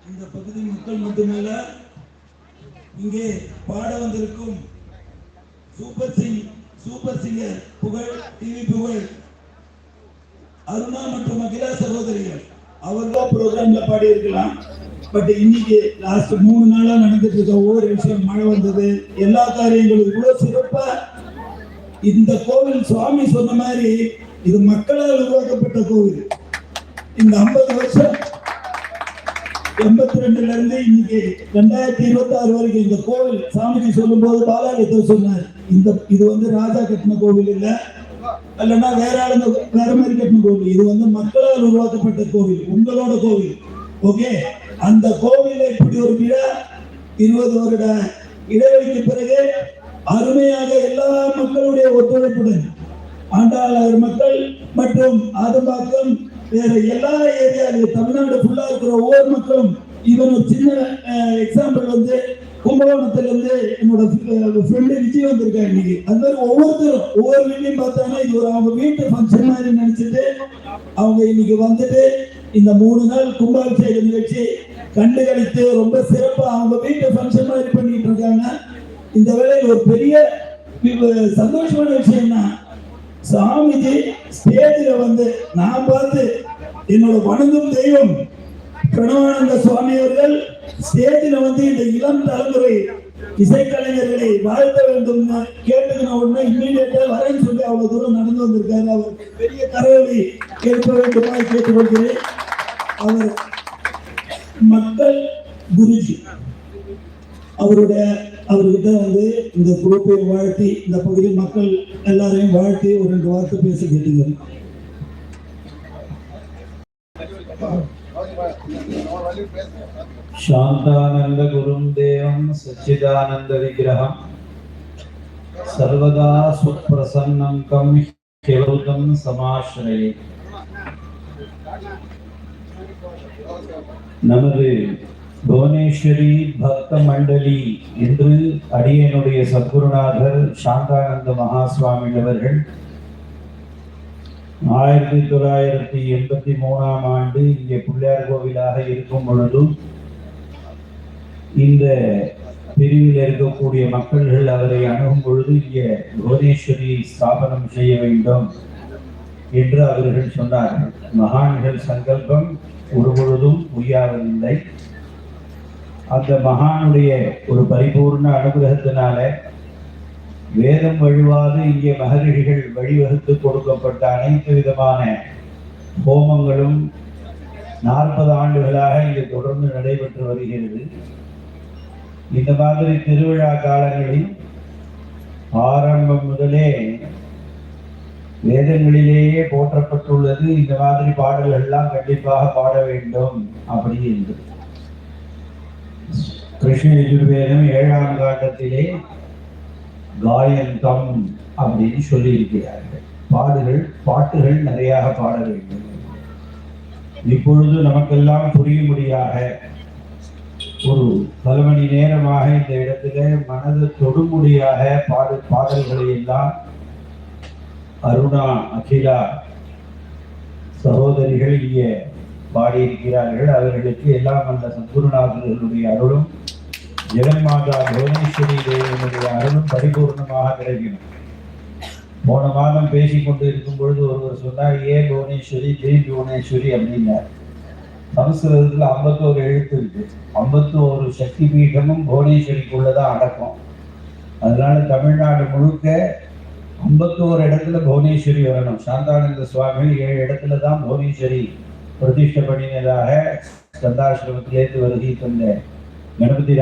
இந்த பகுதி மக்கள் மட்டுமல்ல, இங்கே பாட வந்திருக்கும் சூப்பர் சிங்கர் புகழ், டிவி புகழ் அருணா மற்றும் அகிலா சகோதரிகள் அவர்கள் ப்ரோக்ராம்ல பாடி இருக்கலாம். பட் இன்னைக்கு லாஸ்ட் 3 நாளா நடந்துட்டு இருக்க ஒவ்வொரு விஷயம், மழை வந்தது, எல்லா காரியங்களும் இவ்வளவு சிறப்பா இந்த கோவில் சுவாமி சொன்ன மாதிரி இது மக்களால் உருவாக்கப்பட்ட கோவில். இந்த 50 வருஷம் 82ல இருந்து இன்னைக்கு 2026 வரைக்கும் இந்த கோவில் சாமிஜி சொல்லும் போது பாலாலயத்தை சொன்னார், இது ராஜா கட்டின கோவில் இல்ல, இல்லைன்னா வேற மாதிரி கட்டின கோவில், இது மக்களால் உருவாக்கப்பட்ட கோவில், உங்களோட கோவில். ஓகே, அந்த கோவில இப்படி ஒரு விழா 20 வருட இடைவெளிக்கு பிறகு அருமையாக எல்லா மக்களுடைய ஒத்துழைப்புடன் ஆண்டாளர் மக்கள் மற்றும் ஆதம்பாக்கம் வேற எல்லா ஏரியாவிலும் தமிழ்நாடு ஃபுல்லா இருக்கிற ஒவ்வொரு மக்களும், இவன் ஒரு சின்ன எக்ஸாம்பிள் கும்பகோணத்திலிருந்து என்னோட ஃப்ரெண்டு விஜய் வந்திருக்காங்க இன்னைக்கு. அது மாதிரி ஒவ்வொருத்தரும் ஒவ்வொரு வீட்லையும் பார்த்தாங்கன்னா இது அவங்க வீட்டு ஃபங்க்ஷன் மாதிரி நினைச்சிட்டு அவங்க இன்னைக்கு வந்துட்டு இந்த 3 நாள் கும்பாபிஷேக நிகழ்ச்சி கண்டுகளித்து ரொம்ப சிறப்பா அவங்க வீட்டு ஃபங்க்ஷன் மாதிரி பண்ணிட்டு இருக்காங்க. இந்த வேளையில் ஒரு பெரிய சந்தோஷமான விஷயம்னா, சாமிஜி ஸ்டேஜில் நான் பார்த்து என்னோட வணங்கும் தெய்வம் பிரணவானந்த சுவாமி அவர்கள் ஸ்டேஜில் இந்த இளம் தலைமுறை இசைக்கலைஞர்களை வாழ்த்த வேண்டும் கேட்டுக்கின உடனே இம்மீடியட்டா வரேன்னு சொல்லி அவ்வளவு தூரம் நடந்து வந்திருக்காரு. அவர் பெரிய கரவொலி கேட்க வேண்டுமாய் கேட்டுக்கொள்கிறேன். அவர் மக்கள் குருஜி, அவர்கிட்ட இந்த குரூப்பை வாழ்த்தி, இந்த பகுதி மக்கள் எல்லாரையும் வாழ்த்தி ஒரு 2 வார்த்தை பேசி கேட்டுக்கிறேன். शांतानंद गुरुं देवं सच्चिदानंद विग्रहं सर्वदा सुप्रसन्नं कं ह्यवदं समाश्रये. நமது புவனேஸ்வரி பக்த மண்டலி என்று அடியனுடைய சத்குருநாதர் சாந்தானந்த மகாசுவாமி அவர்கள் 1983ஆம் ஆண்டு இங்கே பிள்ளையார் கோவிலாக இருக்கும் பொழுது இந்த பிரிவில் இருக்கக்கூடிய மக்கள்கள் அவரை அணுகும் பொழுது இங்கே புவனேஸ்வரி ஸ்தாபனம் செய்ய வேண்டும் என்று அவர்கள் சொன்னார்கள். மகான்கள் சங்கல்பம் ஒரு பொழுதும் உய்யாவதில்லை. அந்த மகானுடைய ஒரு பரிபூர்ண அனுகிரகத்தினால வேதம் வழிவாது இங்கே மகரிஷிகள் வழிவகுத்து கொடுக்கப்பட்ட அனைத்து விதமான ஹோமங்களும் 40 ஆண்டுகளாக இங்கே தொடர்ந்து நடைபெற்று வருகிறது. இந்த மாதிரி திருவிழா காலங்களில் ஆரம்பம் முதலே வேதங்களிலேயே போற்றப்பட்டுள்ளது, இந்த மாதிரி பாடல்கள் எல்லாம் கண்டிப்பாக பாட வேண்டும் அப்படி என்று. கிருஷ்ண யஜுர்வேதம் 7ஆம் காண்டத்திலே காயந்தம் அப்படின்னு சொல்லி இருக்கிறார்கள். பாட்டுகள் நிறையாக பாட வேண்டும். இப்பொழுது நமக்கெல்லாம் புரியும்படியாக ஒரு 1 மணி நேரமாக இந்த இடத்துல மனது தொடுமுடியாக பாடல்களை எல்லாம் அருணா அகிலா சகோதரிகள் இங்கே பாடியிருக்கிறார்கள். அவர்களுக்கு எல்லாம் அந்த சத்குருநாதர்களுடைய அருளும் ஜெகன்மாதா புவனேஸ்வரி தேவியினுடைய அருளும் பரிபூர்ணமாக கிடைக்கணும். போன மாதம் பேசிக்கொண்டு இருக்கும் பொழுது ஒருவர் சொன்னார், ஏன் புவனேஸ்வரி ஜெய் புவனேஸ்வரி அப்படின்னார். சமஸ்கிருதத்தில் 51 எழுத்து இருக்கு. 51 சக்தி பீடமும் புவனேஸ்வரிக்குள்ளதான் அடக்கம். அதனால தமிழ்நாடு முழுக்க 51 இடத்துல புவனேஸ்வரி வரணும். சாந்தானந்த சுவாமிகள் 7 இடத்துல தான் புவனேஸ்வரி பிரதிஷ்டை பண்ணினதாக ஸ்கந்தாசிரமத்திலேருந்து வருகை தந்த கணபதி